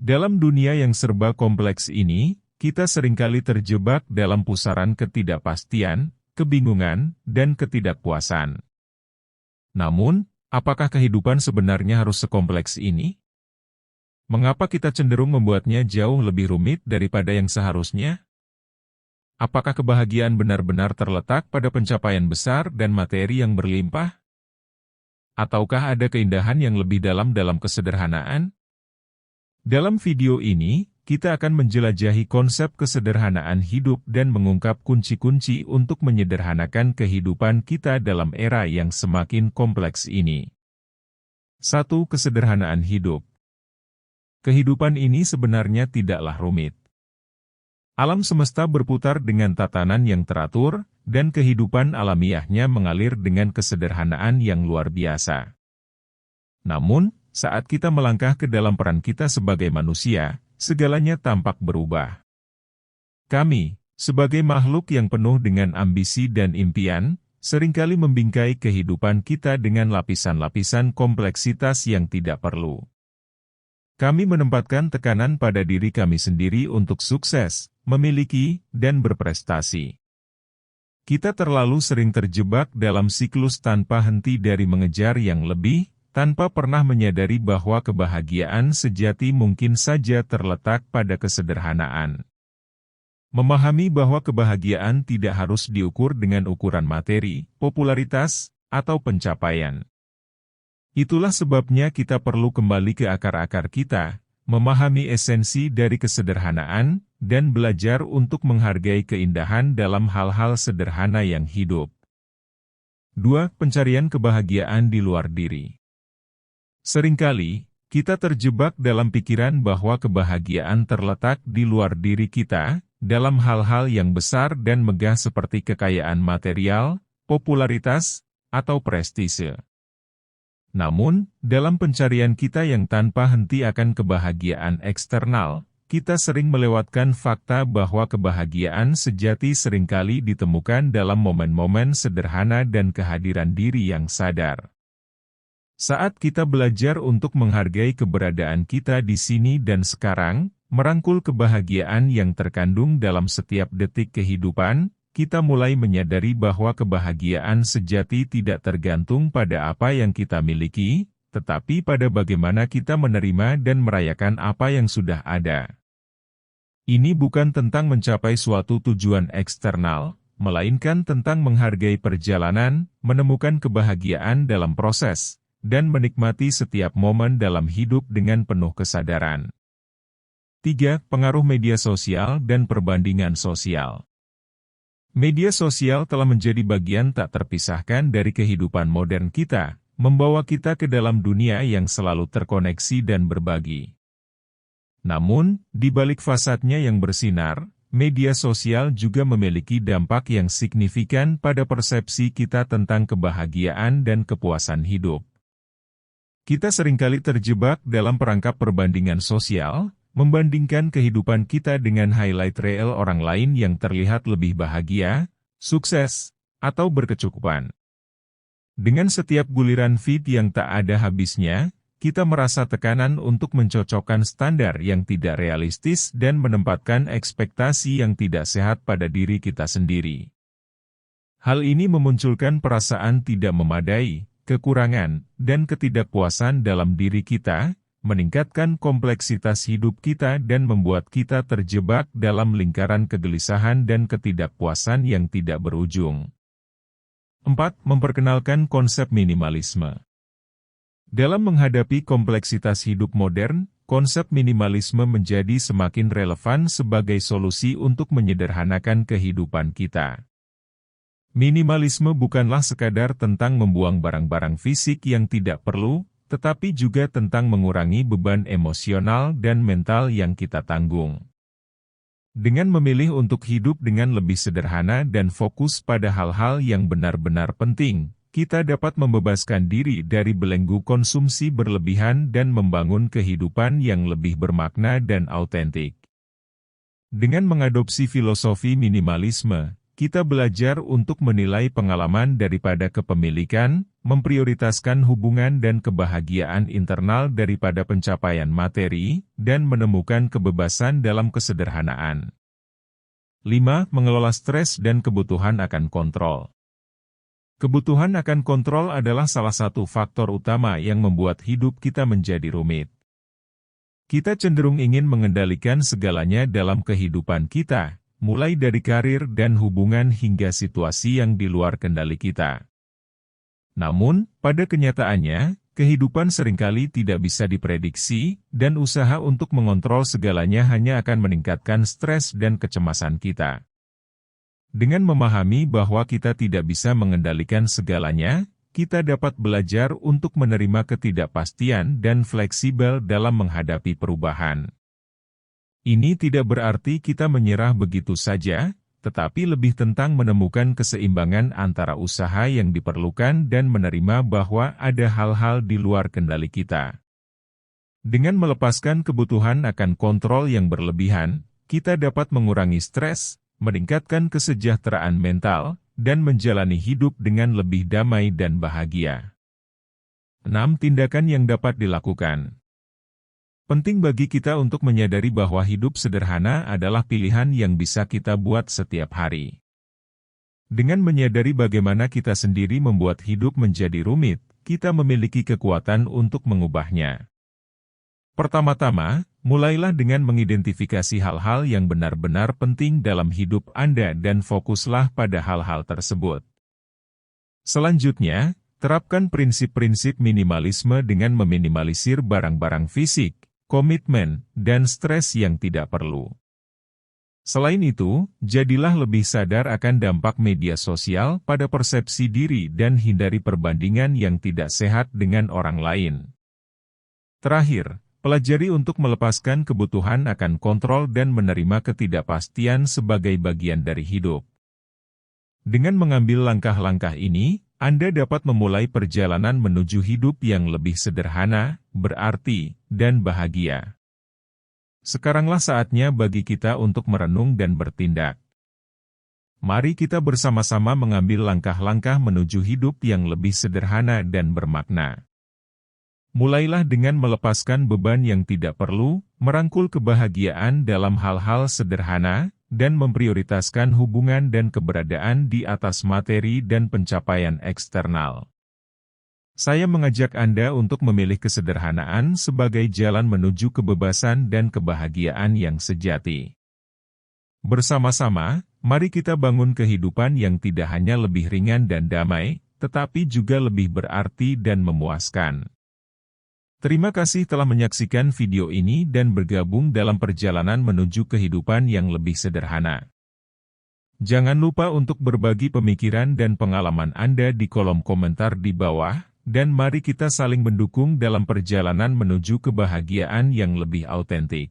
Dalam dunia yang serba kompleks ini, kita seringkali terjebak dalam pusaran ketidakpastian, kebingungan, dan ketidakpuasan. Namun, apakah kehidupan sebenarnya harus sekompleks ini? Mengapa kita cenderung membuatnya jauh lebih rumit daripada yang seharusnya? Apakah kebahagiaan benar-benar terletak pada pencapaian besar dan materi yang berlimpah? Ataukah ada keindahan yang lebih dalam kesederhanaan? Dalam video ini, kita akan menjelajahi konsep kesederhanaan hidup dan mengungkap kunci-kunci untuk menyederhanakan kehidupan kita dalam era yang semakin kompleks ini. 1. Kesederhanaan hidup. Kehidupan ini sebenarnya tidaklah rumit. Alam semesta berputar dengan tatanan yang teratur, dan kehidupan alamiahnya mengalir dengan kesederhanaan yang luar biasa. Namun, saat kita melangkah ke dalam peran kita sebagai manusia, segalanya tampak berubah. Kami, sebagai makhluk yang penuh dengan ambisi dan impian, seringkali membingkai kehidupan kita dengan lapisan-lapisan kompleksitas yang tidak perlu. Kami menempatkan tekanan pada diri kami sendiri untuk sukses, memiliki, dan berprestasi. Kita terlalu sering terjebak dalam siklus tanpa henti dari mengejar yang lebih, tanpa pernah menyadari bahwa kebahagiaan sejati mungkin saja terletak pada kesederhanaan. Memahami bahwa kebahagiaan tidak harus diukur dengan ukuran materi, popularitas, atau pencapaian. Itulah sebabnya kita perlu kembali ke akar-akar kita, memahami esensi dari kesederhanaan, dan belajar untuk menghargai keindahan dalam hal-hal sederhana yang hidup. 2. Pencarian kebahagiaan di luar diri. Seringkali, kita terjebak dalam pikiran bahwa kebahagiaan terletak di luar diri kita, dalam hal-hal yang besar dan megah seperti kekayaan material, popularitas, atau prestise. Namun, dalam pencarian kita yang tanpa henti akan kebahagiaan eksternal, kita sering melewatkan fakta bahwa kebahagiaan sejati seringkali ditemukan dalam momen-momen sederhana dan kehadiran diri yang sadar. Saat kita belajar untuk menghargai keberadaan kita di sini dan sekarang, merangkul kebahagiaan yang terkandung dalam setiap detik kehidupan, kita mulai menyadari bahwa kebahagiaan sejati tidak tergantung pada apa yang kita miliki, tetapi pada bagaimana kita menerima dan merayakan apa yang sudah ada. Ini bukan tentang mencapai suatu tujuan eksternal, melainkan tentang menghargai perjalanan, menemukan kebahagiaan dalam proses, dan menikmati setiap momen dalam hidup dengan penuh kesadaran. 3. Pengaruh media sosial dan perbandingan sosial. Media sosial telah menjadi bagian tak terpisahkan dari kehidupan modern kita, membawa kita ke dalam dunia yang selalu terkoneksi dan berbagi. Namun, di balik fasadnya yang bersinar, media sosial juga memiliki dampak yang signifikan pada persepsi kita tentang kebahagiaan dan kepuasan hidup. Kita seringkali terjebak dalam perangkap perbandingan sosial, membandingkan kehidupan kita dengan highlight reel orang lain yang terlihat lebih bahagia, sukses, atau berkecukupan. Dengan setiap guliran feed yang tak ada habisnya, kita merasa tekanan untuk mencocokkan standar yang tidak realistis dan menempatkan ekspektasi yang tidak sehat pada diri kita sendiri. Hal ini memunculkan perasaan tidak memadai, kekurangan, dan ketidakpuasan dalam diri kita, meningkatkan kompleksitas hidup kita dan membuat kita terjebak dalam lingkaran kegelisahan dan ketidakpuasan yang tidak berujung. 4. Memperkenalkan konsep minimalisme. Dalam menghadapi kompleksitas hidup modern, konsep minimalisme menjadi semakin relevan sebagai solusi untuk menyederhanakan kehidupan kita. Minimalisme bukanlah sekadar tentang membuang barang-barang fisik yang tidak perlu, tetapi juga tentang mengurangi beban emosional dan mental yang kita tanggung. Dengan memilih untuk hidup dengan lebih sederhana dan fokus pada hal-hal yang benar-benar penting, kita dapat membebaskan diri dari belenggu konsumsi berlebihan dan membangun kehidupan yang lebih bermakna dan autentik. Dengan mengadopsi filosofi minimalisme, kita belajar untuk menilai pengalaman daripada kepemilikan, memprioritaskan hubungan dan kebahagiaan internal daripada pencapaian materi, dan menemukan kebebasan dalam kesederhanaan. 5. Mengelola stres dan kebutuhan akan kontrol. Kebutuhan akan kontrol adalah salah satu faktor utama yang membuat hidup kita menjadi rumit. Kita cenderung ingin mengendalikan segalanya dalam kehidupan kita, mulai dari karir dan hubungan hingga situasi yang di luar kendali kita. Namun, pada kenyataannya, kehidupan seringkali tidak bisa diprediksi, dan usaha untuk mengontrol segalanya hanya akan meningkatkan stres dan kecemasan kita. Dengan memahami bahwa kita tidak bisa mengendalikan segalanya, kita dapat belajar untuk menerima ketidakpastian dan fleksibel dalam menghadapi perubahan. Ini tidak berarti kita menyerah begitu saja, tetapi lebih tentang menemukan keseimbangan antara usaha yang diperlukan dan menerima bahwa ada hal-hal di luar kendali kita. Dengan melepaskan kebutuhan akan kontrol yang berlebihan, kita dapat mengurangi stres, meningkatkan kesejahteraan mental, dan menjalani hidup dengan lebih damai dan bahagia. 6. Tindakan yang dapat dilakukan. Penting bagi kita untuk menyadari bahwa hidup sederhana adalah pilihan yang bisa kita buat setiap hari. Dengan menyadari bagaimana kita sendiri membuat hidup menjadi rumit, kita memiliki kekuatan untuk mengubahnya. Pertama-tama, mulailah dengan mengidentifikasi hal-hal yang benar-benar penting dalam hidup Anda dan fokuslah pada hal-hal tersebut. Selanjutnya, terapkan prinsip-prinsip minimalisme dengan meminimalisir barang-barang fisik, komitmen, dan stres yang tidak perlu. Selain itu, jadilah lebih sadar akan dampak media sosial pada persepsi diri dan hindari perbandingan yang tidak sehat dengan orang lain. Terakhir, pelajari untuk melepaskan kebutuhan akan kontrol dan menerima ketidakpastian sebagai bagian dari hidup. Dengan mengambil langkah-langkah ini, Anda dapat memulai perjalanan menuju hidup yang lebih sederhana, berarti, dan bahagia. Sekaranglah saatnya bagi kita untuk merenung dan bertindak. Mari kita bersama-sama mengambil langkah-langkah menuju hidup yang lebih sederhana dan bermakna. Mulailah dengan melepaskan beban yang tidak perlu, merangkul kebahagiaan dalam hal-hal sederhana, dan memprioritaskan hubungan dan keberadaan di atas materi dan pencapaian eksternal. Saya mengajak Anda untuk memilih kesederhanaan sebagai jalan menuju kebebasan dan kebahagiaan yang sejati. Bersama-sama, mari kita bangun kehidupan yang tidak hanya lebih ringan dan damai, tetapi juga lebih berarti dan memuaskan. Terima kasih telah menyaksikan video ini dan bergabung dalam perjalanan menuju kehidupan yang lebih sederhana. Jangan lupa untuk berbagi pemikiran dan pengalaman Anda di kolom komentar di bawah, dan mari kita saling mendukung dalam perjalanan menuju kebahagiaan yang lebih autentik.